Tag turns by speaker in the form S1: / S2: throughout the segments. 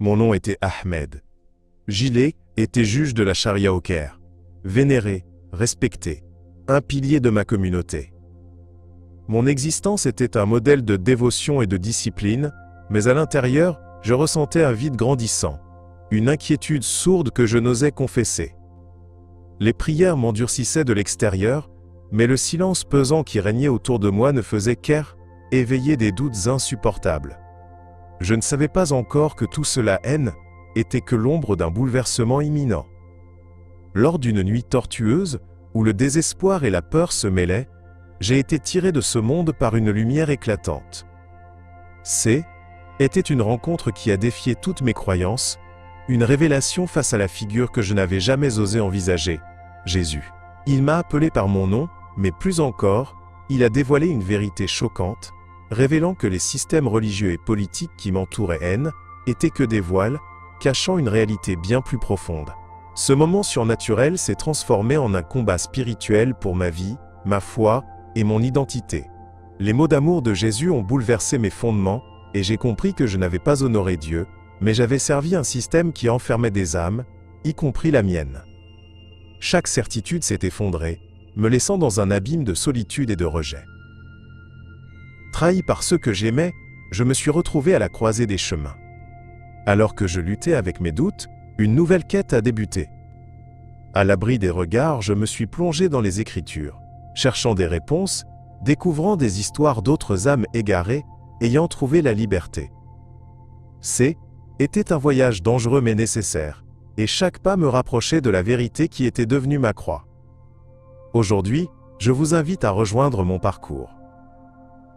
S1: Mon nom était Ahmed. Gillet était juge de la charia au Caire. Vénéré, respecté, un pilier de ma communauté. Mon existence était un modèle de dévotion et de discipline, mais à l'intérieur, je ressentais un vide grandissant, une inquiétude sourde que je n'osais confesser. Les prières m'endurcissaient de l'extérieur, mais le silence pesant qui régnait autour de moi ne faisait qu'éveiller des doutes insupportables. Je ne savais pas encore que tout cela était que l'ombre d'un bouleversement imminent. Lors d'une nuit tortueuse, où le désespoir et la peur se mêlaient, j'ai été tiré de ce monde par une lumière éclatante. Était une rencontre qui a défié toutes mes croyances, une révélation face à la figure que je n'avais jamais osé envisager, Jésus. Il m'a appelé par mon nom, mais plus encore, il a dévoilé une vérité choquante, révélant que les systèmes religieux et politiques qui m'entouraient étaient que des voiles, cachant une réalité bien plus profonde. Ce moment surnaturel s'est transformé en un combat spirituel pour ma vie, ma foi et mon identité. Les mots d'amour de Jésus ont bouleversé mes fondements, et j'ai compris que je n'avais pas honoré Dieu, mais j'avais servi un système qui enfermait des âmes, y compris la mienne. Chaque certitude s'est effondrée, me laissant dans un abîme de solitude et de rejet. Trahi par ceux que j'aimais, je me suis retrouvé à la croisée des chemins. Alors que je luttais avec mes doutes, une nouvelle quête a débuté. À l'abri des regards, je me suis plongé dans les Écritures, cherchant des réponses, découvrant des histoires d'autres âmes égarées, ayant trouvé la liberté. Était un voyage dangereux mais nécessaire, et chaque pas me rapprochait de la vérité qui était devenue ma croix. Aujourd'hui, je vous invite à rejoindre mon parcours.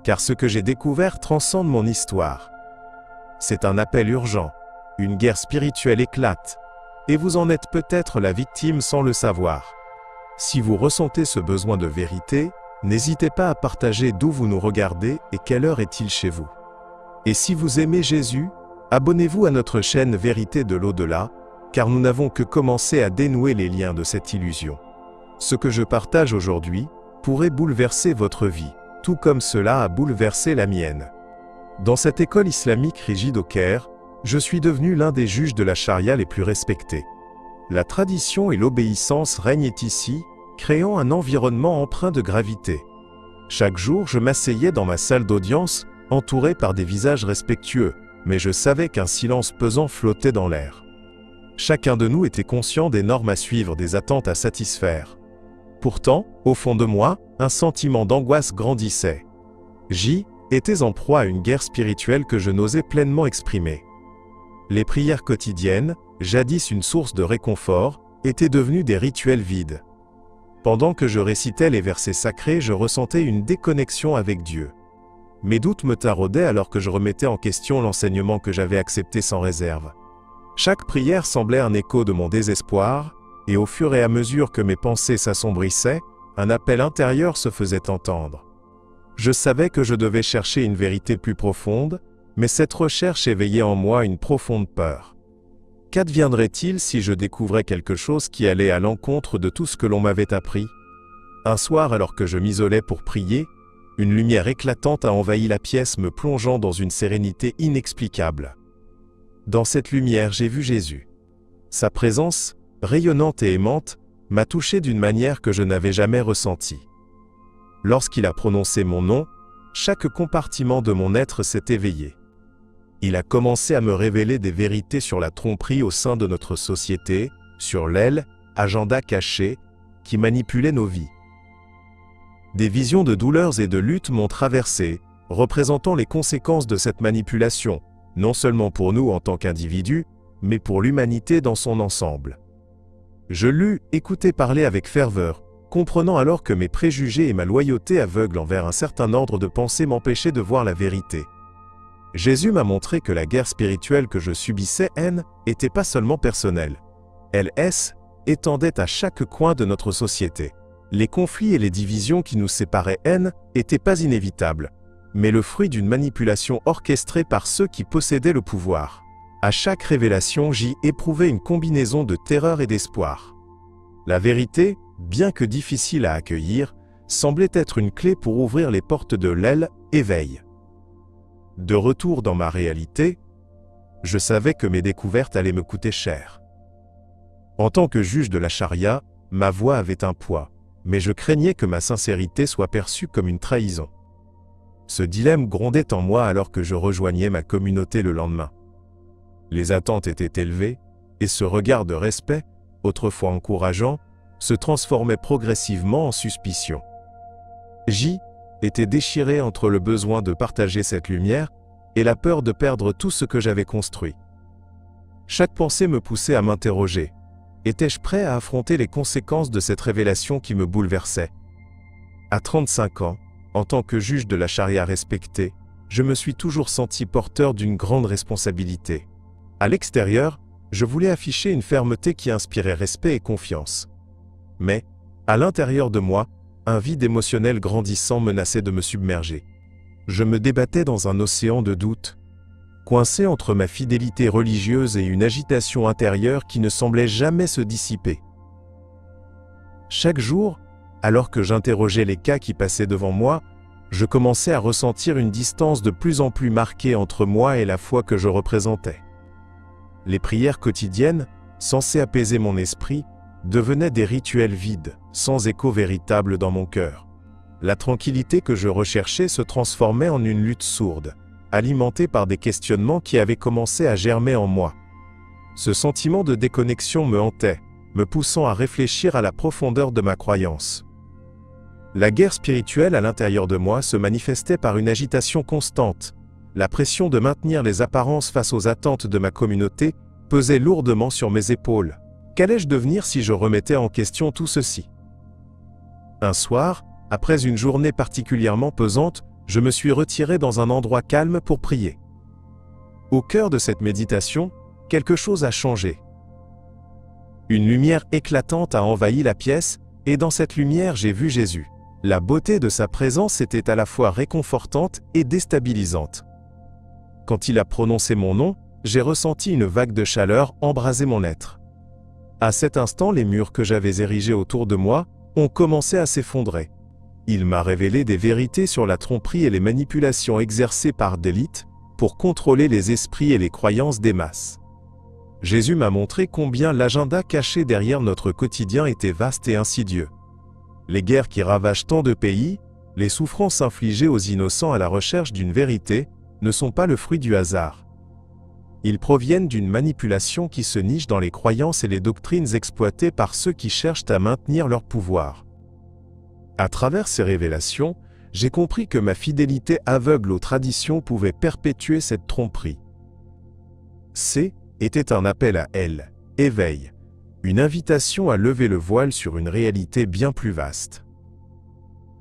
S1: Car ce que j'ai découvert transcende mon histoire. C'est un appel urgent, une guerre spirituelle éclate, et vous en êtes peut-être la victime sans le savoir. Si vous ressentez ce besoin de vérité, n'hésitez pas à partager d'où vous nous regardez et quelle heure est-il chez vous. Et si vous aimez Jésus, abonnez-vous à notre chaîne Vérité de l'au-delà, car nous n'avons que commencé à dénouer les liens de cette illusion. Ce que je partage aujourd'hui pourrait bouleverser votre vie, tout comme cela a bouleversé la mienne. Dans cette école islamique rigide au Caire, je suis devenu l'un des juges de la charia les plus respectés. La tradition et l'obéissance règnent ici, créant un environnement empreint de gravité. Chaque jour, je m'asseyais dans ma salle d'audience, entouré par des visages respectueux, mais je savais qu'un silence pesant flottait dans l'air. Chacun de nous était conscient des normes à suivre, des attentes à satisfaire. Pourtant, au fond de moi, un sentiment d'angoisse grandissait. J'étais en proie à une guerre spirituelle que je n'osais pleinement exprimer. Les prières quotidiennes, jadis une source de réconfort, étaient devenues des rituels vides. Pendant que je récitais les versets sacrés, je ressentais une déconnexion avec Dieu. Mes doutes me taraudaient alors que je remettais en question l'enseignement que j'avais accepté sans réserve. Chaque prière semblait un écho de mon désespoir, et au fur et à mesure que mes pensées s'assombrissaient, un appel intérieur se faisait entendre. Je savais que je devais chercher une vérité plus profonde, mais cette recherche éveillait en moi une profonde peur. Qu'adviendrait-il si je découvrais quelque chose qui allait à l'encontre de tout ce que l'on m'avait appris? Un soir, alors que je m'isolais pour prier, une lumière éclatante a envahi la pièce, me plongeant dans une sérénité inexplicable. Dans cette lumière, j'ai vu Jésus. Sa présence, rayonnante et aimante, m'a touché d'une manière que je n'avais jamais ressentie. Lorsqu'il a prononcé mon nom, chaque compartiment de mon être s'est éveillé. Il a commencé à me révéler des vérités sur la tromperie au sein de notre société, sur agenda caché, qui manipulait nos vies. Des visions de douleurs et de luttes m'ont traversé, représentant les conséquences de cette manipulation, non seulement pour nous en tant qu'individus, mais pour l'humanité dans son ensemble. Je lus, écoutai parler avec ferveur, comprenant alors que mes préjugés et ma loyauté aveugle envers un certain ordre de pensée m'empêchaient de voir la vérité. Jésus m'a montré que la guerre spirituelle que je subissais, n'était pas seulement personnelle. Elle étendait à chaque coin de notre société. Les conflits et les divisions qui nous séparaient, n'étaient pas inévitables, mais le fruit d'une manipulation orchestrée par ceux qui possédaient le pouvoir. À chaque révélation, j'y éprouvais une combinaison de terreur et d'espoir. La vérité, bien que difficile à accueillir, semblait être une clé pour ouvrir les portes de l'éveil. De retour dans ma réalité, je savais que mes découvertes allaient me coûter cher. En tant que juge de la charia, ma voix avait un poids, mais je craignais que ma sincérité soit perçue comme une trahison. Ce dilemme grondait en moi alors que je rejoignais ma communauté le lendemain. Les attentes étaient élevées, et ce regard de respect, autrefois encourageant, se transformait progressivement en suspicion. J était déchiré entre le besoin de partager cette lumière et la peur de perdre tout ce que j'avais construit. Chaque pensée me poussait à m'interroger. Étais-je prêt à affronter les conséquences de cette révélation qui me bouleversait? À 35 ans, en tant que juge de la charia respectée, je me suis toujours senti porteur d'une grande responsabilité. À l'extérieur, je voulais afficher une fermeté qui inspirait respect et confiance. Mais, à l'intérieur de moi, un vide émotionnel grandissant menaçait de me submerger. Je me débattais dans un océan de doutes, coincé entre ma fidélité religieuse et une agitation intérieure qui ne semblait jamais se dissiper. Chaque jour, alors que j'interrogeais les cas qui passaient devant moi, je commençais à ressentir une distance de plus en plus marquée entre moi et la foi que je représentais. Les prières quotidiennes, censées apaiser mon esprit, devenaient des rituels vides, sans écho véritable dans mon cœur. La tranquillité que je recherchais se transformait en une lutte sourde, alimentée par des questionnements qui avaient commencé à germer en moi. Ce sentiment de déconnexion me hantait, me poussant à réfléchir à la profondeur de ma croyance. La guerre spirituelle à l'intérieur de moi se manifestait par une agitation constante. La pression de maintenir les apparences face aux attentes de ma communauté pesait lourdement sur mes épaules. Qu'allais-je devenir si je remettais en question tout ceci? Un soir, après une journée particulièrement pesante, je me suis retiré dans un endroit calme pour prier. Au cœur de cette méditation, quelque chose a changé. Une lumière éclatante a envahi la pièce, et dans cette lumière j'ai vu Jésus. La beauté de sa présence était à la fois réconfortante et déstabilisante. Quand il a prononcé mon nom, j'ai ressenti une vague de chaleur embraser mon être. À cet instant, les murs que j'avais érigés autour de moi ont commencé à s'effondrer. Il m'a révélé des vérités sur la tromperie et les manipulations exercées par d'élite pour contrôler les esprits et les croyances des masses. Jésus m'a montré combien l'agenda caché derrière notre quotidien était vaste et insidieux. Les guerres qui ravagent tant de pays, les souffrances infligées aux innocents à la recherche d'une vérité, ne sont pas le fruit du hasard. Ils proviennent d'une manipulation qui se niche dans les croyances et les doctrines exploitées par ceux qui cherchent à maintenir leur pouvoir. À travers ces révélations, j'ai compris que ma fidélité aveugle aux traditions pouvait perpétuer cette tromperie. C était un appel à L, éveil, une invitation à lever le voile sur une réalité bien plus vaste.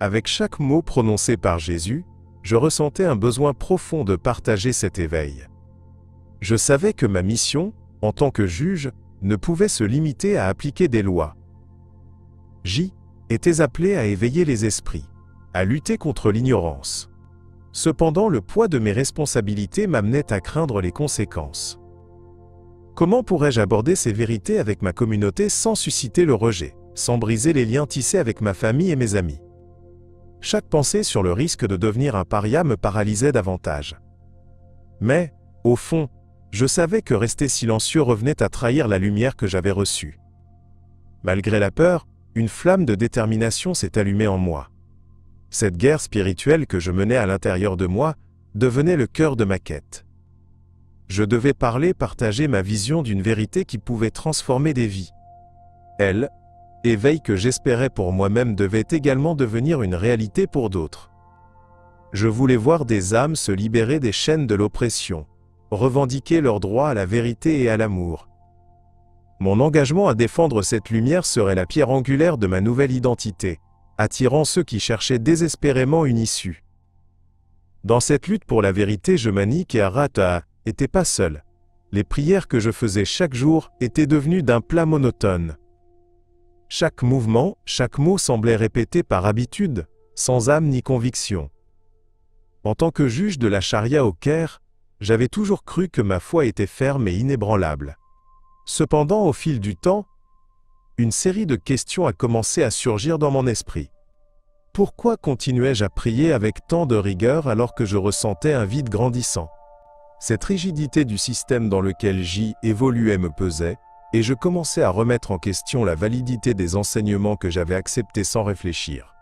S1: Avec chaque mot prononcé par Jésus, je ressentais un besoin profond de partager cet éveil. Je savais que ma mission, en tant que juge, ne pouvait se limiter à appliquer des lois. J était appelé à éveiller les esprits, à lutter contre l'ignorance. Cependant, le poids de mes responsabilités m'amenait à craindre les conséquences. Comment pourrais-je aborder ces vérités avec ma communauté sans susciter le rejet, sans briser les liens tissés avec ma famille et mes amis? Chaque pensée sur le risque de devenir un paria me paralysait davantage. Mais, au fond, je savais que rester silencieux revenait à trahir la lumière que j'avais reçue. Malgré la peur, une flamme de détermination s'est allumée en moi. Cette guerre spirituelle que je menais à l'intérieur de moi devenait le cœur de ma quête. Je devais partager ma vision d'une vérité qui pouvait transformer des vies. Elle, éveil que j'espérais pour moi-même, devait également devenir une réalité pour d'autres. Je voulais voir des âmes se libérer des chaînes de l'oppression, revendiquer leur droit à la vérité et à l'amour. Mon engagement à défendre cette lumière serait la pierre angulaire de ma nouvelle identité, attirant ceux qui cherchaient désespérément une issue. Dans cette lutte pour la vérité, je manie qu'Arata n'était pas seul. Les prières que je faisais chaque jour étaient devenues d'un plat monotone. Chaque mouvement, chaque mot semblait répété par habitude, sans âme ni conviction. En tant que juge de la charia au Caire, j'avais toujours cru que ma foi était ferme et inébranlable. Cependant, au fil du temps, une série de questions a commencé à surgir dans mon esprit. Pourquoi continuais-je à prier avec tant de rigueur alors que je ressentais un vide grandissant? Cette rigidité du système dans lequel j'y évoluais me pesait, et je commençais à remettre en question la validité des enseignements que j'avais acceptés sans réfléchir.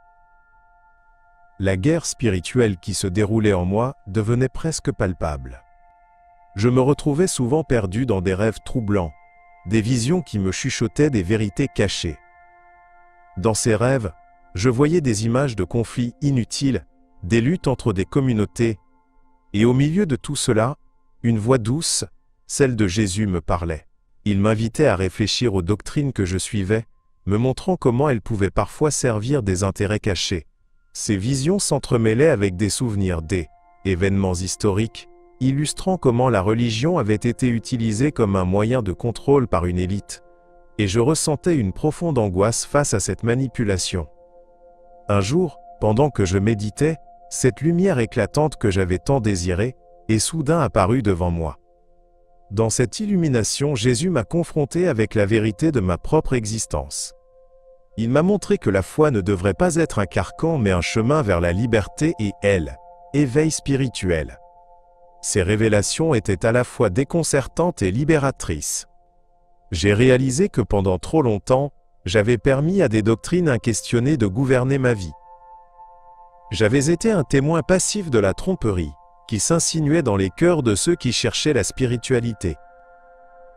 S1: La guerre spirituelle qui se déroulait en moi devenait presque palpable. Je me retrouvais souvent perdu dans des rêves troublants, des visions qui me chuchotaient des vérités cachées. Dans ces rêves, je voyais des images de conflits inutiles, des luttes entre des communautés, et au milieu de tout cela, une voix douce, celle de Jésus me parlait. Il m'invitait à réfléchir aux doctrines que je suivais, me montrant comment elles pouvaient parfois servir des intérêts cachés. Ces visions s'entremêlaient avec des souvenirs des événements historiques, illustrant comment la religion avait été utilisée comme un moyen de contrôle par une élite, et je ressentais une profonde angoisse face à cette manipulation. Un jour, pendant que je méditais, cette lumière éclatante que j'avais tant désirée est soudain apparue devant moi. Dans cette illumination, Jésus m'a confronté avec la vérité de ma propre existence. Il m'a montré que la foi ne devrait pas être un carcan mais un chemin vers la liberté et éveil spirituel. Ces révélations étaient à la fois déconcertantes et libératrices. J'ai réalisé que pendant trop longtemps, j'avais permis à des doctrines inquestionnées de gouverner ma vie. J'avais été un témoin passif de la tromperie, qui s'insinuait dans les cœurs de ceux qui cherchaient la spiritualité.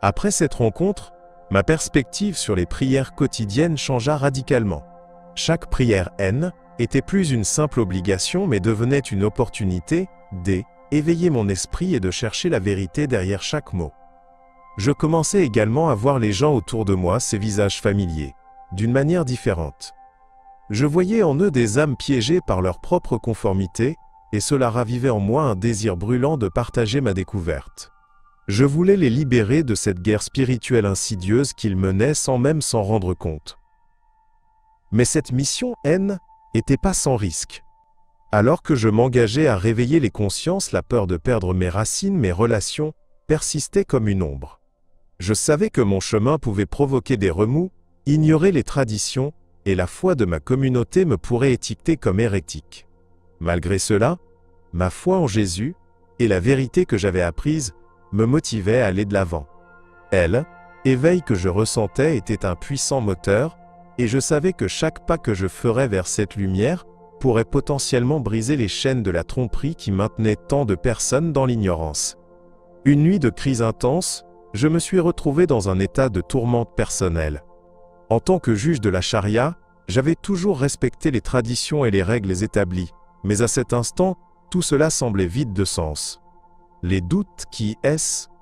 S1: Après cette rencontre, ma perspective sur les prières quotidiennes changea radicalement. Chaque prière était plus une simple obligation mais devenait une opportunité d'éveiller mon esprit et de chercher la vérité derrière chaque mot. Je commençais également à voir les gens autour de moi, ces visages familiers, d'une manière différente. Je voyais en eux des âmes piégées par leur propre conformité, et cela ravivait en moi un désir brûlant de partager ma découverte. Je voulais les libérer de cette guerre spirituelle insidieuse qu'ils menaient sans même s'en rendre compte. Mais cette mission n'était pas sans risque. Alors que je m'engageais à réveiller les consciences, la peur de perdre mes racines, mes relations, persistait comme une ombre. Je savais que mon chemin pouvait provoquer des remous, ignorer les traditions, et la foi de ma communauté me pourrait étiqueter comme hérétique. Malgré cela, ma foi en Jésus, et la vérité que j'avais apprise, me motivaient à aller de l'avant. L'éveil que je ressentais était un puissant moteur, et je savais que chaque pas que je ferais vers cette lumière pourrait potentiellement briser les chaînes de la tromperie qui maintenaient tant de personnes dans l'ignorance. Une nuit de crise intense, je me suis retrouvé dans un état de tourmente personnelle. En tant que juge de la charia, j'avais toujours respecté les traditions et les règles établies, mais à cet instant, tout cela semblait vide de sens. Les doutes qui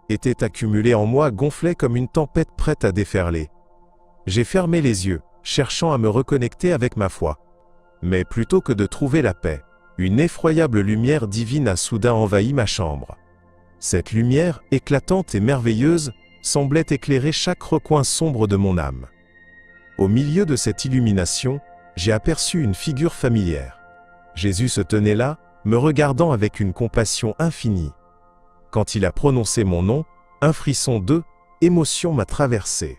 S1: étaient accumulés en moi gonflaient comme une tempête prête à déferler. J'ai fermé les yeux, cherchant à me reconnecter avec ma foi. Mais plutôt que de trouver la paix, une effroyable lumière divine a soudain envahi ma chambre. Cette lumière, éclatante et merveilleuse, semblait éclairer chaque recoin sombre de mon âme. Au milieu de cette illumination, j'ai aperçu une figure familière. Jésus se tenait là, me regardant avec une compassion infinie. Quand il a prononcé mon nom, un frisson d'émotion m'a traversé.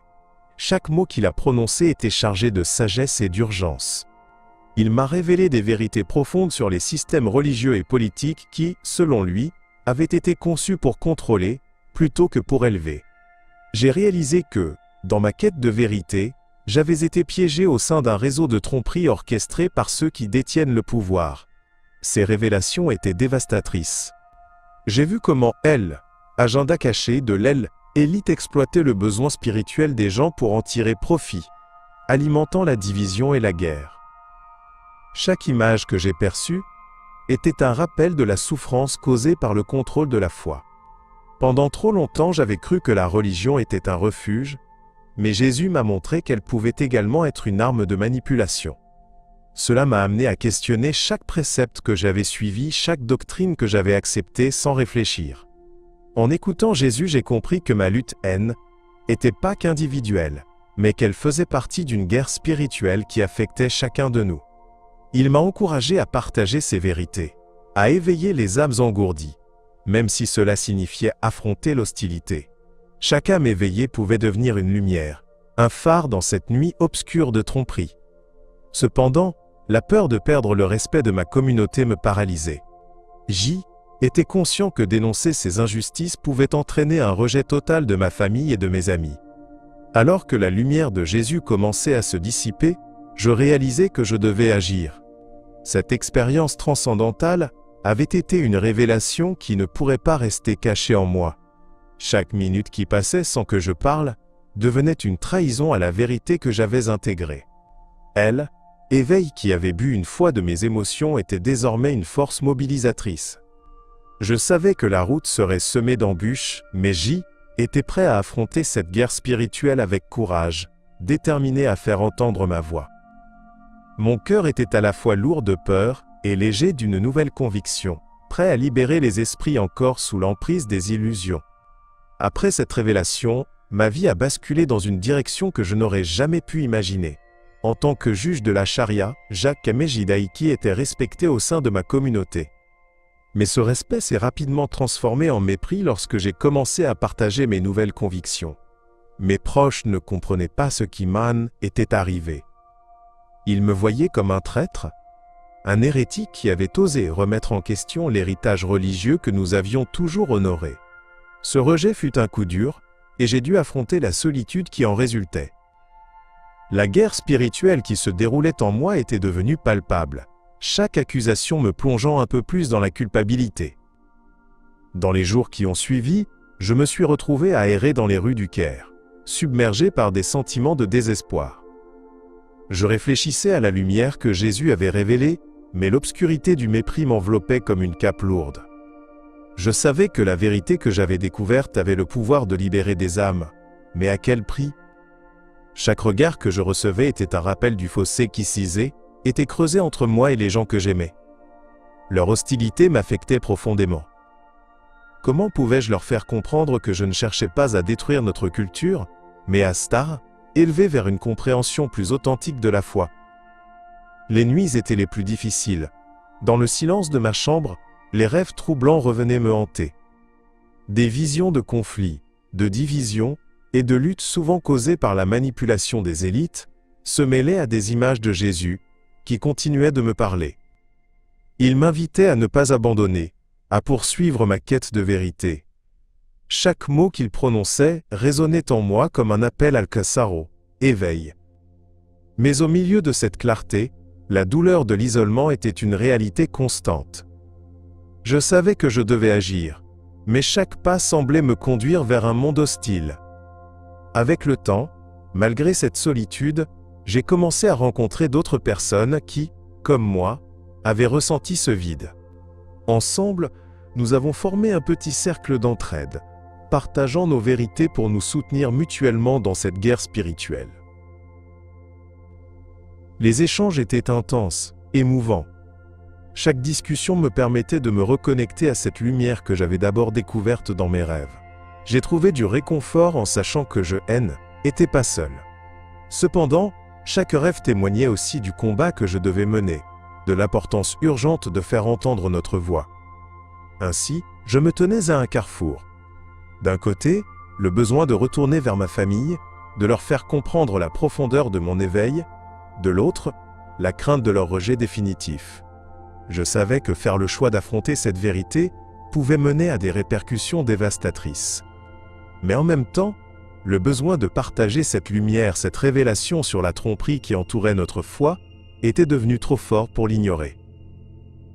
S1: Chaque mot qu'il a prononcé était chargé de sagesse et d'urgence. Il m'a révélé des vérités profondes sur les systèmes religieux et politiques qui, selon lui, avaient été conçus pour contrôler, plutôt que pour élever. J'ai réalisé que, dans ma quête de vérité, j'avais été piégé au sein d'un réseau de tromperie orchestré par ceux qui détiennent le pouvoir. Ces révélations étaient dévastatrices. J'ai vu comment agenda caché de l'élite exploitait le besoin spirituel des gens pour en tirer profit, alimentant la division et la guerre. Chaque image que j'ai perçue était un rappel de la souffrance causée par le contrôle de la foi. Pendant trop longtemps, j'avais cru que la religion était un refuge, mais Jésus m'a montré qu'elle pouvait également être une arme de manipulation. Cela m'a amené à questionner chaque précepte que j'avais suivi, chaque doctrine que j'avais acceptée sans réfléchir. En écoutant Jésus, j'ai compris que ma lutte n'était pas qu'individuelle, mais qu'elle faisait partie d'une guerre spirituelle qui affectait chacun de nous. Il m'a encouragé à partager ces vérités, à éveiller les âmes engourdies, même si cela signifiait affronter l'hostilité. Chaque âme éveillée pouvait devenir une lumière, un phare dans cette nuit obscure de tromperie. Cependant, la peur de perdre le respect de ma communauté me paralysait. J'y était conscient que dénoncer ces injustices pouvait entraîner un rejet total de ma famille et de mes amis. Alors que la lumière de Jésus commençait à se dissiper, je réalisais que je devais agir. Cette expérience transcendantale avait été une révélation qui ne pourrait pas rester cachée en moi. Chaque minute qui passait sans que je parle devenait une trahison à la vérité que j'avais intégrée. Elle, éveil qui avait bu une fois de mes émotions, était désormais une force mobilisatrice. Je savais que la route serait semée d'embûches, mais j'y étais prêt à affronter cette guerre spirituelle avec courage, déterminé à faire entendre ma voix. Mon cœur était à la fois lourd de peur et léger d'une nouvelle conviction, prêt à libérer les esprits encore sous l'emprise des illusions. Après cette révélation, ma vie a basculé dans une direction que je n'aurais jamais pu imaginer. En tant que juge de la charia, Jacques Amejidaïki était respecté au sein de ma communauté. Mais ce respect s'est rapidement transformé en mépris lorsque j'ai commencé à partager mes nouvelles convictions. Mes proches ne comprenaient pas ce qui m'était arrivé. Ils me voyaient comme un traître, un hérétique qui avait osé remettre en question l'héritage religieux que nous avions toujours honoré. Ce rejet fut un coup dur, et j'ai dû affronter la solitude qui en résultait. La guerre spirituelle qui se déroulait en moi était devenue palpable, chaque accusation me plongeant un peu plus dans la culpabilité. Dans les jours qui ont suivi, je me suis retrouvé à errer dans les rues du Caire, submergé par des sentiments de désespoir. Je réfléchissais à la lumière que Jésus avait révélée, mais l'obscurité du mépris m'enveloppait comme une cape lourde. Je savais que la vérité que j'avais découverte avait le pouvoir de libérer des âmes, mais à quel prix ? Chaque regard que je recevais était un rappel du fossé qui était creusé entre moi et les gens que j'aimais. Leur hostilité m'affectait profondément. Comment pouvais-je leur faire comprendre que je ne cherchais pas à détruire notre culture, mais à élever vers une compréhension plus authentique de la foi? Les nuits étaient les plus difficiles. Dans le silence de ma chambre, les rêves troublants revenaient me hanter. Des visions de conflits, de divisions et de luttes souvent causées par la manipulation des élites se mêlaient à des images de Jésus qui continuaient de me parler. Il m'invitait à ne pas abandonner, à poursuivre ma quête de vérité. Chaque mot qu'il prononçait résonnait en moi comme un appel al-Kassaro, éveil. Mais au milieu de cette clarté, la douleur de l'isolement était une réalité constante. Je savais que je devais agir, mais chaque pas semblait me conduire vers un monde hostile. Avec le temps, malgré cette solitude, j'ai commencé à rencontrer d'autres personnes qui, comme moi, avaient ressenti ce vide. Ensemble, nous avons formé un petit cercle d'entraide, partageant nos vérités pour nous soutenir mutuellement dans cette guerre spirituelle. Les échanges étaient intenses, émouvants. Chaque discussion me permettait de me reconnecter à cette lumière que j'avais d'abord découverte dans mes rêves. J'ai trouvé du réconfort en sachant que je n'étais pas seul. Cependant, chaque rêve témoignait aussi du combat que je devais mener, de l'importance urgente de faire entendre notre voix. Ainsi, je me tenais à un carrefour. D'un côté, le besoin de retourner vers ma famille, de leur faire comprendre la profondeur de mon éveil, de l'autre, la crainte de leur rejet définitif. Je savais que faire le choix d'affronter cette vérité pouvait mener à des répercussions dévastatrices. Mais en même temps, le besoin de partager cette lumière, cette révélation sur la tromperie qui entourait notre foi, était devenu trop fort pour l'ignorer.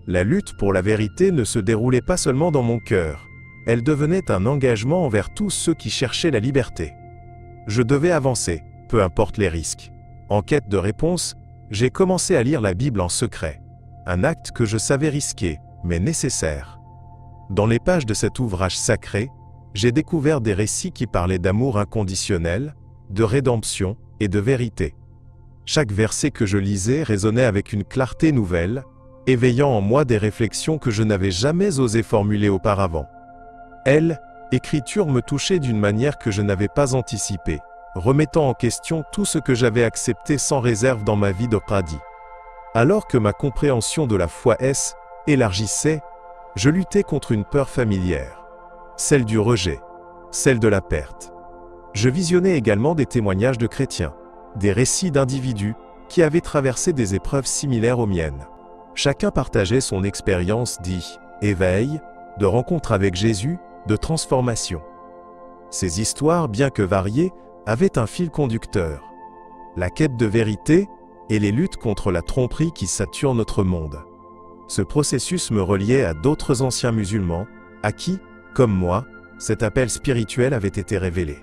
S1: La lutte pour la vérité ne se déroulait pas seulement dans mon cœur, elle devenait un engagement envers tous ceux qui cherchaient la liberté. Je devais avancer, peu importe les risques. En quête de réponse, j'ai commencé à lire la Bible en secret. Un acte que je savais risqué, mais nécessaire. Dans les pages de cet ouvrage sacré, j'ai découvert des récits qui parlaient d'amour inconditionnel, de rédemption et de vérité. Chaque verset que je lisais résonnait avec une clarté nouvelle, éveillant en moi des réflexions que je n'avais jamais osé formuler auparavant. L'écriture me touchait d'une manière que je n'avais pas anticipée, remettant en question tout ce que j'avais accepté sans réserve dans ma vie de qadi. Alors que ma compréhension de la foi élargissait, je luttais contre une peur familière, celle du rejet, celle de la perte. Je visionnais également des témoignages de chrétiens, des récits d'individus qui avaient traversé des épreuves similaires aux miennes. Chacun partageait son expérience d'éveil, de rencontres avec Jésus, de transformation. Ces histoires, bien que variées, avaient un fil conducteur. La quête de vérité et les luttes contre la tromperie qui saturent notre monde. Ce processus me reliait à d'autres anciens musulmans, à qui, comme moi, cet appel spirituel avait été révélé.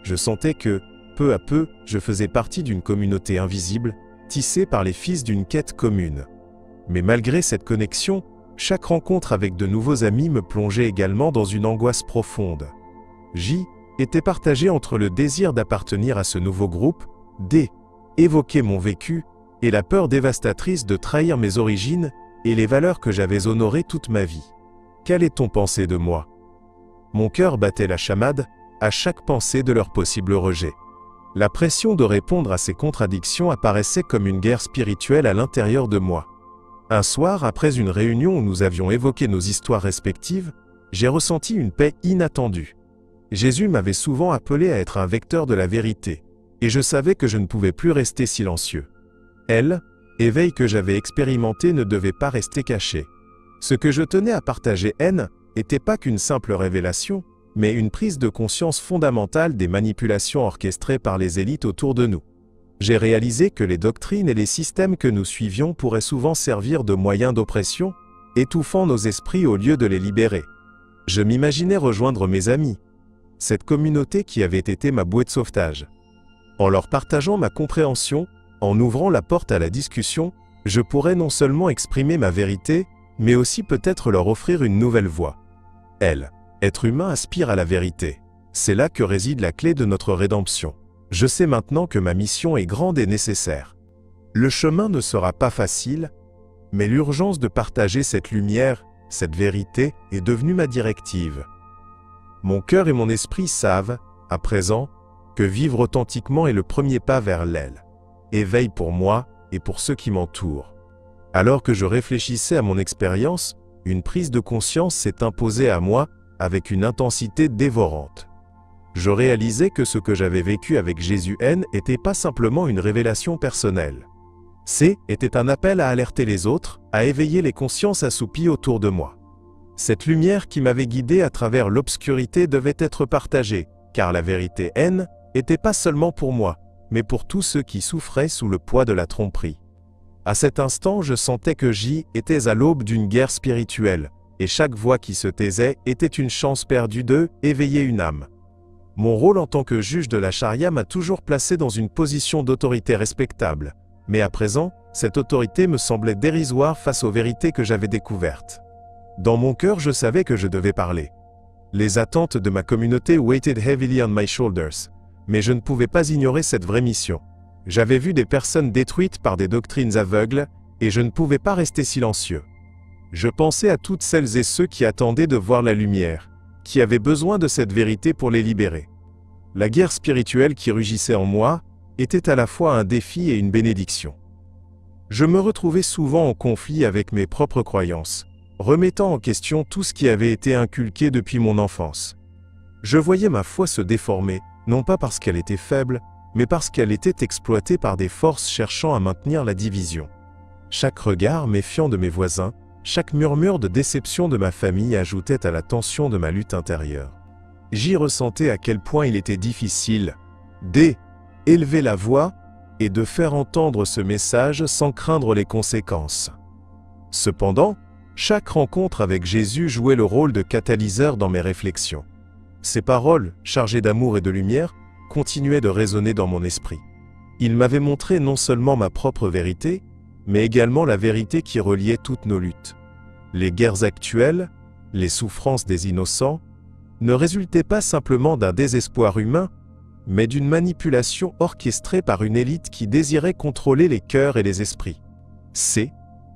S1: Je sentais que, peu à peu, je faisais partie d'une communauté invisible, tissée par les fils d'une quête commune. Mais malgré cette connexion, chaque rencontre avec de nouveaux amis me plongeait également dans une angoisse profonde. J était partagé entre le désir d'appartenir à ce nouveau groupe, D évoquer mon vécu, et la peur dévastatrice de trahir mes origines et les valeurs que j'avais honorées toute ma vie. Qu'allait-on penser de moi? Mon cœur battait la chamade à chaque pensée de leur possible rejet. La pression de répondre à ces contradictions apparaissait comme une guerre spirituelle à l'intérieur de moi. Un soir, après une réunion où nous avions évoqué nos histoires respectives, j'ai ressenti une paix inattendue. Jésus m'avait souvent appelé à être un vecteur de la vérité, et je savais que je ne pouvais plus rester silencieux. Éveil que j'avais expérimenté ne devait pas rester caché. Ce que je tenais à partager n'était pas qu'une simple révélation, mais une prise de conscience fondamentale des manipulations orchestrées par les élites autour de nous. J'ai réalisé que les doctrines et les systèmes que nous suivions pourraient souvent servir de moyens d'oppression, étouffant nos esprits au lieu de les libérer. Je m'imaginais rejoindre mes amis, cette communauté qui avait été ma bouée de sauvetage. En leur partageant ma compréhension, en ouvrant la porte à la discussion, je pourrais non seulement exprimer ma vérité, mais aussi peut-être leur offrir une nouvelle voie. Être humain aspire à la vérité. C'est là que réside la clé de notre rédemption. Je sais maintenant que ma mission est grande et nécessaire. Le chemin ne sera pas facile, mais l'urgence de partager cette lumière, cette vérité, est devenue ma directive. Mon cœur et mon esprit savent, à présent, que vivre authentiquement est le premier pas vers l'éveil pour moi et pour ceux qui m'entourent. Alors que je réfléchissais à mon expérience, une prise de conscience s'est imposée à moi avec une intensité dévorante. Je réalisais que ce que j'avais vécu avec Jésus n'était pas simplement une révélation personnelle. Était un appel à alerter les autres, à éveiller les consciences assoupies autour de moi. Cette lumière qui m'avait guidé à travers l'obscurité devait être partagée, car la vérité n'était pas seulement pour moi, mais pour tous ceux qui souffraient sous le poids de la tromperie. À cet instant, je sentais que j'étais à l'aube d'une guerre spirituelle, et chaque voix qui se taisait était une chance perdue de éveiller une âme. Mon rôle en tant que juge de la charia m'a toujours placé dans une position d'autorité respectable, mais à présent, cette autorité me semblait dérisoire face aux vérités que j'avais découvertes. Dans mon cœur, je savais que je devais parler. Les attentes de ma communauté weighted heavily on my shoulders, mais je ne pouvais pas ignorer cette vraie mission. J'avais vu des personnes détruites par des doctrines aveugles, et je ne pouvais pas rester silencieux. Je pensais à toutes celles et ceux qui attendaient de voir la lumière, qui avaient besoin de cette vérité pour les libérer. La guerre spirituelle qui rugissait en moi était à la fois un défi et une bénédiction. Je me retrouvais souvent en conflit avec mes propres croyances, remettant en question tout ce qui avait été inculqué depuis mon enfance. Je voyais ma foi se déformer, non pas parce qu'elle était faible, mais parce qu'elle était exploitée par des forces cherchant à maintenir la division. Chaque regard méfiant de mes voisins, chaque murmure de déception de ma famille ajoutait à la tension de ma lutte intérieure. J'y ressentais à quel point il était difficile d'élever la voix et de faire entendre ce message sans craindre les conséquences. Cependant, chaque rencontre avec Jésus jouait le rôle de catalyseur dans mes réflexions. Ses paroles, chargées d'amour et de lumière, continuaient de résonner dans mon esprit. Il m'avait montré non seulement ma propre vérité, mais également la vérité qui reliait toutes nos luttes. Les guerres actuelles, les souffrances des innocents, ne résultaient pas simplement d'un désespoir humain, mais d'une manipulation orchestrée par une élite qui désirait contrôler les cœurs et les esprits.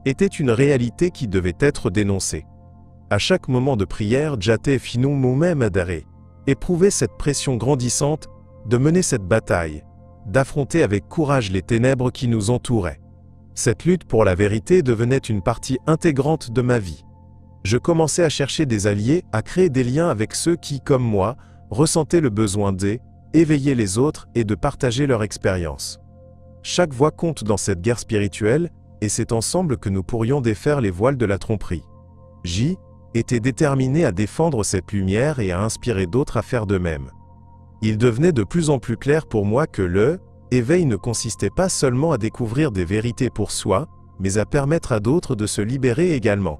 S1: Était une réalité qui devait être dénoncée. À chaque moment de prière, Jate Finou Moumem Adare éprouvait cette pression grandissante de mener cette bataille, d'affronter avec courage les ténèbres qui nous entouraient. Cette lutte pour la vérité devenait une partie intégrante de ma vie. Je commençais à chercher des alliés, à créer des liens avec ceux qui, comme moi, ressentaient le besoin d'éveiller les autres et de partager leur expérience. Chaque voix compte dans cette guerre spirituelle, et c'est ensemble que nous pourrions défaire les voiles de la tromperie. était déterminé à défendre cette lumière et à inspirer d'autres à faire de même. Il devenait de plus en plus clair pour moi que l'éveil ne consistait pas seulement à découvrir des vérités pour soi, mais à permettre à d'autres de se libérer également.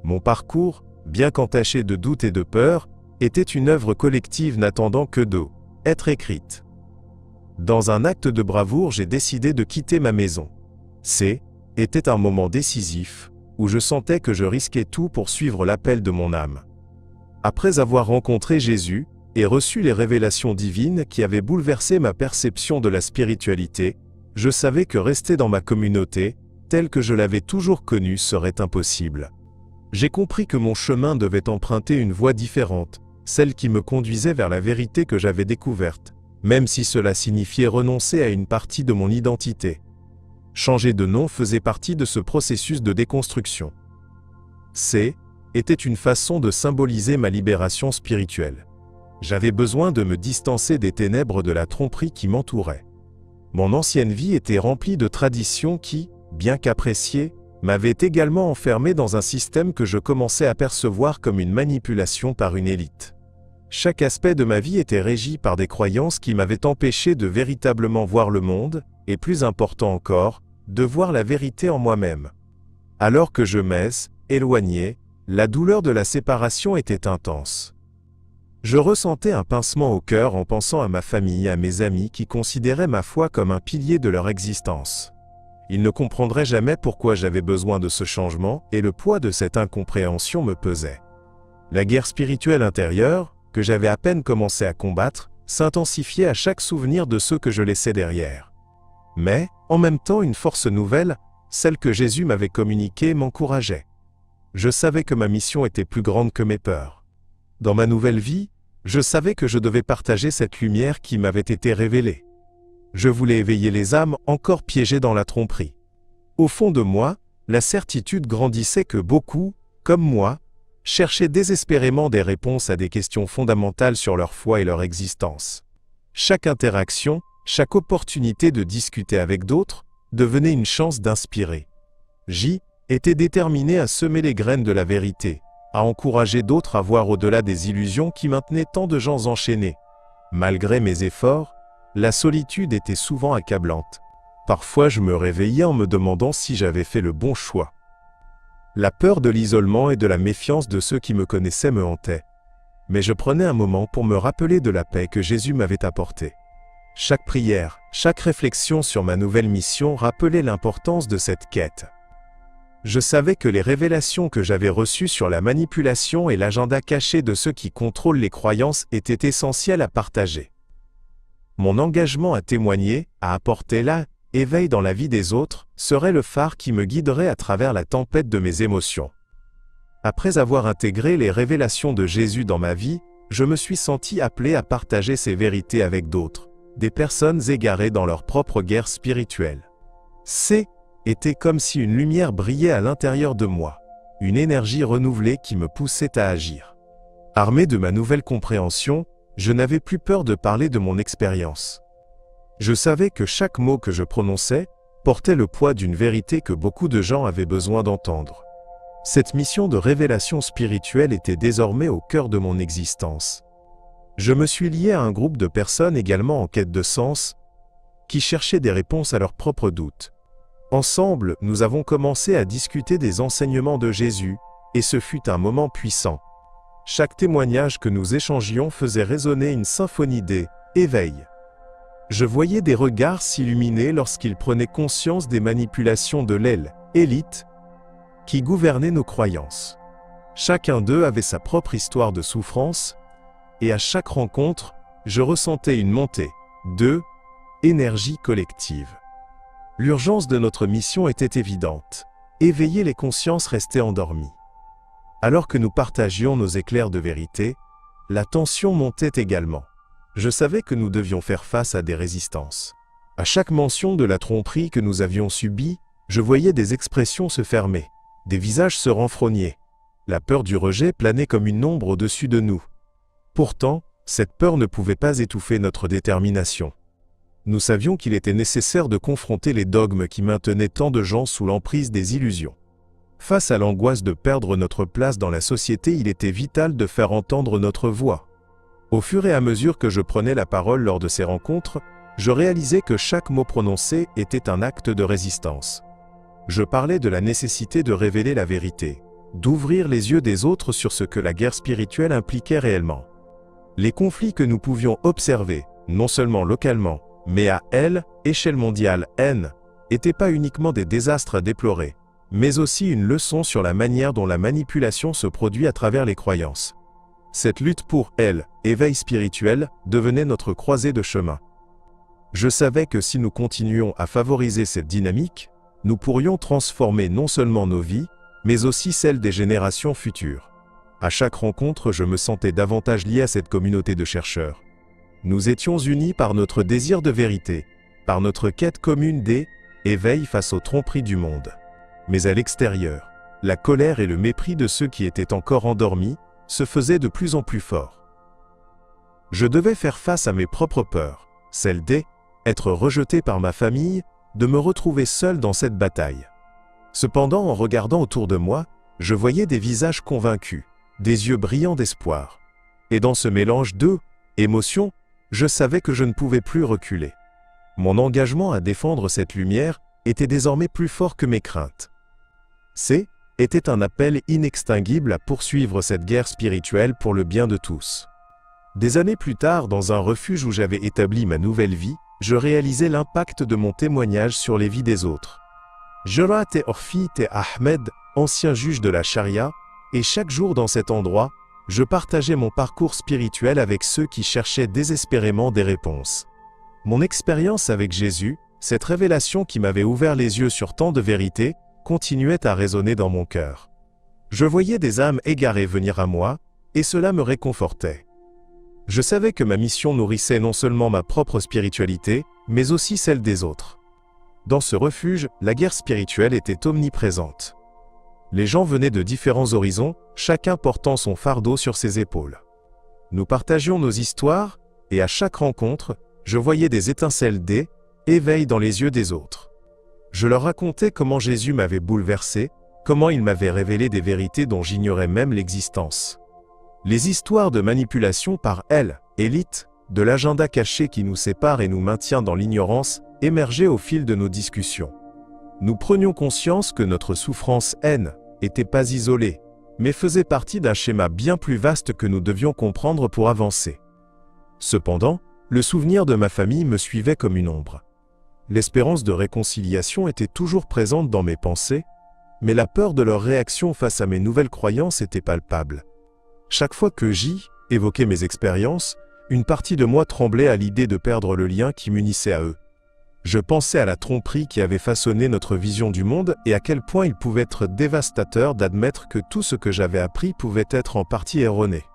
S1: Mon parcours, bien qu'entaché de doutes et de peur, était une œuvre collective n'attendant que d'être écrite. Dans un acte de bravoure, j'ai décidé de quitter ma maison. Était un moment décisif, où je sentais que je risquais tout pour suivre l'appel de mon âme. Après avoir rencontré Jésus, et reçu les révélations divines qui avaient bouleversé ma perception de la spiritualité, je savais que rester dans ma communauté, telle que je l'avais toujours connue, serait impossible. J'ai compris que mon chemin devait emprunter une voie différente, celle qui me conduisait vers la vérité que j'avais découverte, même si cela signifiait renoncer à une partie de mon identité. Changer de nom faisait partie de ce processus de déconstruction. Était une façon de symboliser ma libération spirituelle. J'avais besoin de me distancer des ténèbres de la tromperie qui m'entouraient. Mon ancienne vie était remplie de traditions qui, bien qu'appréciées, m'avaient également enfermé dans un système que je commençais à percevoir comme une manipulation par une élite. Chaque aspect de ma vie était régi par des croyances qui m'avaient empêché de véritablement voir le monde, et plus important encore, de voir la vérité en moi-même. Alors que je m'éloignais, la douleur de la séparation était intense. Je ressentais un pincement au cœur en pensant à ma famille et à mes amis qui considéraient ma foi comme un pilier de leur existence. Ils ne comprendraient jamais pourquoi j'avais besoin de ce changement, et le poids de cette incompréhension me pesait. La guerre spirituelle intérieure, que j'avais à peine commencé à combattre, s'intensifiait à chaque souvenir de ceux que je laissais derrière. Mais, en même temps, une force nouvelle, celle que Jésus m'avait communiquée, m'encourageait. Je savais que ma mission était plus grande que mes peurs. Dans ma nouvelle vie, je savais que je devais partager cette lumière qui m'avait été révélée. Je voulais éveiller les âmes encore piégées dans la tromperie. Au fond de moi, la certitude grandissait que beaucoup, comme moi, cherchaient désespérément des réponses à des questions fondamentales sur leur foi et leur existence. Chaque interaction, chaque opportunité de discuter avec d'autres, devenait une chance d'inspirer. J'étais déterminé à semer les graines de la vérité, à encourager d'autres à voir au-delà des illusions qui maintenaient tant de gens enchaînés. Malgré mes efforts, la solitude était souvent accablante. Parfois je me réveillais en me demandant si j'avais fait le bon choix. La peur de l'isolement et de la méfiance de ceux qui me connaissaient me hantait. Mais je prenais un moment pour me rappeler de la paix que Jésus m'avait apportée. Chaque prière, chaque réflexion sur ma nouvelle mission rappelait l'importance de cette quête. Je savais que les révélations que j'avais reçues sur la manipulation et l'agenda caché de ceux qui contrôlent les croyances étaient essentielles à partager. Mon engagement à témoigner, à apporter l'éveil dans la vie des autres, serait le phare qui me guiderait à travers la tempête de mes émotions. Après avoir intégré les révélations de Jésus dans ma vie, je me suis senti appelé à partager ces vérités avec d'autres, des personnes égarées dans leur propre guerre spirituelle. Était comme si une lumière brillait à l'intérieur de moi, une énergie renouvelée qui me poussait à agir. Armé de ma nouvelle compréhension, je n'avais plus peur de parler de mon expérience. Je savais que chaque mot que je prononçais portait le poids d'une vérité que beaucoup de gens avaient besoin d'entendre. Cette mission de révélation spirituelle était désormais au cœur de mon existence. Je me suis lié à un groupe de personnes également en quête de sens, qui cherchaient des réponses à leurs propres doutes. Ensemble, nous avons commencé à discuter des enseignements de Jésus, et ce fut un moment puissant. Chaque témoignage que nous échangions faisait résonner une symphonie d'éveil. Je voyais des regards s'illuminer lorsqu'ils prenaient conscience des manipulations de l'élite qui gouvernait nos croyances. Chacun d'eux avait sa propre histoire de souffrance, et à chaque rencontre, je ressentais une montée d'énergie collective. L'urgence de notre mission était évidente. Éveiller les consciences restées endormies. Alors que nous partagions nos éclairs de vérité, la tension montait également. Je savais que nous devions faire face à des résistances. À chaque mention de la tromperie que nous avions subie, je voyais des expressions se fermer, des visages se renfrogner. La peur du rejet planait comme une ombre au-dessus de nous. Pourtant, cette peur ne pouvait pas étouffer notre détermination. Nous savions qu'il était nécessaire de confronter les dogmes qui maintenaient tant de gens sous l'emprise des illusions. Face à l'angoisse de perdre notre place dans la société, il était vital de faire entendre notre voix. Au fur et à mesure que je prenais la parole lors de ces rencontres, je réalisais que chaque mot prononcé était un acte de résistance. Je parlais de la nécessité de révéler la vérité, d'ouvrir les yeux des autres sur ce que la guerre spirituelle impliquait réellement. Les conflits que nous pouvions observer, non seulement localement, mais à échelle mondiale, n'étaient pas uniquement des désastres à déplorer, mais aussi une leçon sur la manière dont la manipulation se produit à travers les croyances. Cette lutte pour éveil spirituel, devenait notre croisée de chemin. Je savais que si nous continuions à favoriser cette dynamique, nous pourrions transformer non seulement nos vies, mais aussi celles des générations futures. À chaque rencontre, je me sentais davantage lié à cette communauté de chercheurs. Nous étions unis par notre désir de vérité, par notre quête commune d'éveil face aux tromperies du monde. Mais à l'extérieur, la colère et le mépris de ceux qui étaient encore endormis se faisaient de plus en plus forts. Je devais faire face à mes propres peurs, celles d'être rejeté par ma famille, de me retrouver seul dans cette bataille. Cependant, en regardant autour de moi, je voyais des visages convaincus, des yeux brillants d'espoir. Et dans ce mélange d'émotions, je savais que je ne pouvais plus reculer. Mon engagement à défendre cette lumière était désormais plus fort que mes craintes. Était un appel inextinguible à poursuivre cette guerre spirituelle pour le bien de tous. Des années plus tard, dans un refuge où j'avais établi ma nouvelle vie, je réalisais l'impact de mon témoignage sur les vies des autres. Jorat et Orfi et Ahmed, anciens juges de la charia, et chaque jour dans cet endroit, je partageais mon parcours spirituel avec ceux qui cherchaient désespérément des réponses. Mon expérience avec Jésus, cette révélation qui m'avait ouvert les yeux sur tant de vérités, continuait à résonner dans mon cœur. Je voyais des âmes égarées venir à moi, et cela me réconfortait. Je savais que ma mission nourrissait non seulement ma propre spiritualité, mais aussi celle des autres. Dans ce refuge, la guerre spirituelle était omniprésente. Les gens venaient de différents horizons, chacun portant son fardeau sur ses épaules. Nous partagions nos histoires, et à chaque rencontre, je voyais des étincelles d'éveil dans les yeux des autres. Je leur racontais comment Jésus m'avait bouleversé, comment il m'avait révélé des vérités dont j'ignorais même l'existence. Les histoires de manipulation par élite, de l'agenda caché qui nous sépare et nous maintient dans l'ignorance, émergeaient au fil de nos discussions. Nous prenions conscience que notre souffrance n'était pas isolée, mais faisait partie d'un schéma bien plus vaste que nous devions comprendre pour avancer. Cependant, le souvenir de ma famille me suivait comme une ombre. L'espérance de réconciliation était toujours présente dans mes pensées, mais la peur de leur réaction face à mes nouvelles croyances était palpable. Chaque fois que j'y évoquais mes expériences, une partie de moi tremblait à l'idée de perdre le lien qui m'unissait à eux. Je pensais à la tromperie qui avait façonné notre vision du monde et à quel point il pouvait être dévastateur d'admettre que tout ce que j'avais appris pouvait être en partie erroné.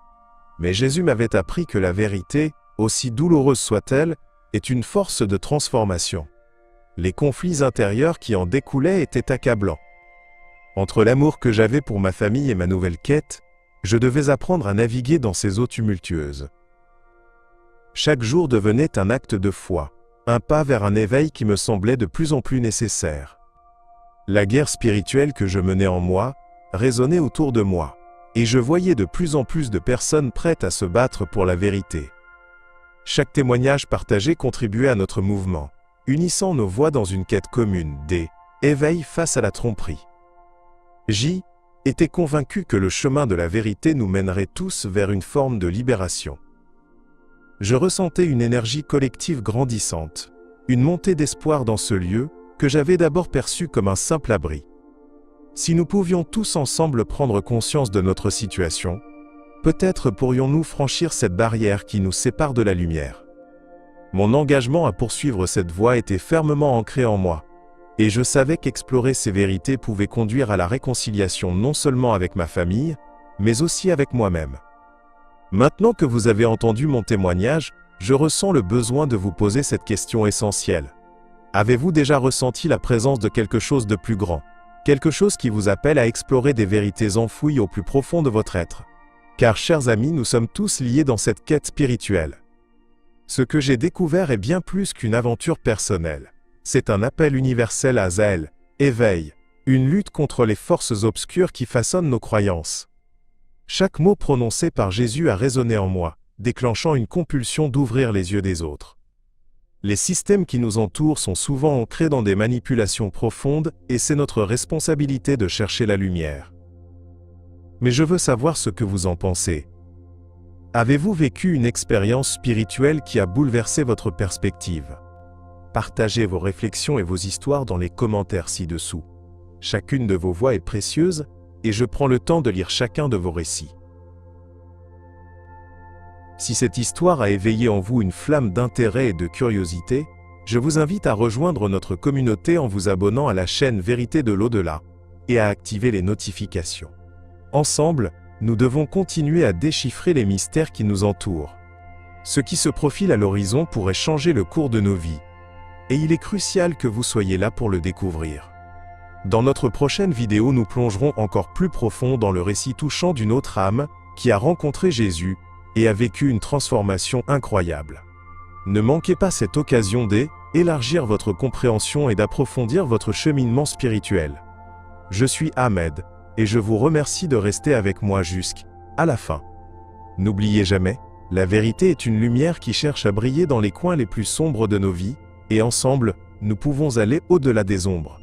S1: Mais Jésus m'avait appris que la vérité, aussi douloureuse soit-elle, est une force de transformation. Les conflits intérieurs qui en découlaient étaient accablants. Entre l'amour que j'avais pour ma famille et ma nouvelle quête, je devais apprendre à naviguer dans ces eaux tumultueuses. Chaque jour devenait un acte de foi, un pas vers un éveil qui me semblait de plus en plus nécessaire. La guerre spirituelle que je menais en moi résonnait autour de moi, et je voyais de plus en plus de personnes prêtes à se battre pour la vérité. Chaque témoignage partagé contribuait à notre mouvement, unissant nos voix dans une quête commune d'éveil face à la tromperie. J'y étais convaincu que le chemin de la vérité nous mènerait tous vers une forme de libération. Je ressentais une énergie collective grandissante, une montée d'espoir dans ce lieu que j'avais d'abord perçu comme un simple abri. Si nous pouvions tous ensemble prendre conscience de notre situation, peut-être pourrions-nous franchir cette barrière qui nous sépare de la lumière. Mon engagement à poursuivre cette voie était fermement ancré en moi, et je savais qu'explorer ces vérités pouvait conduire à la réconciliation non seulement avec ma famille, mais aussi avec moi-même. Maintenant que vous avez entendu mon témoignage, je ressens le besoin de vous poser cette question essentielle. Avez-vous déjà ressenti la présence de quelque chose de plus grand, quelque chose qui vous appelle à explorer des vérités enfouies au plus profond de votre être? Car, chers amis, nous sommes tous liés dans cette quête spirituelle. Ce que j'ai découvert est bien plus qu'une aventure personnelle. C'est un appel universel à éveil, Une lutte contre les forces obscures qui façonnent nos croyances. Chaque mot prononcé par Jésus a résonné en moi, déclenchant une compulsion d'ouvrir les yeux des autres. Les systèmes qui nous entourent sont souvent ancrés dans des manipulations profondes, et c'est notre responsabilité de chercher la lumière. Mais je veux savoir ce que vous en pensez. Avez-vous vécu une expérience spirituelle qui a bouleversé votre perspective? Partagez vos réflexions et vos histoires dans les commentaires ci-dessous. Chacune de vos voix est précieuse, et je prends le temps de lire chacun de vos récits. Si cette histoire a éveillé en vous une flamme d'intérêt et de curiosité, je vous invite à rejoindre notre communauté en vous abonnant à la chaîne Vérité de l'au-delà et à activer les notifications. Ensemble, nous devons continuer à déchiffrer les mystères qui nous entourent. Ce qui se profile à l'horizon pourrait changer le cours de nos vies, et il est crucial que vous soyez là pour le découvrir. Dans notre prochaine vidéo, nous plongerons encore plus profond dans le récit touchant d'une autre âme qui a rencontré Jésus et a vécu une transformation incroyable. Ne manquez pas cette occasion d'élargir votre compréhension et d'approfondir votre cheminement spirituel. Je suis Ahmed, et je vous remercie de rester avec moi jusqu'à la fin. N'oubliez jamais, la vérité est une lumière qui cherche à briller dans les coins les plus sombres de nos vies, et ensemble, nous pouvons aller au-delà des ombres.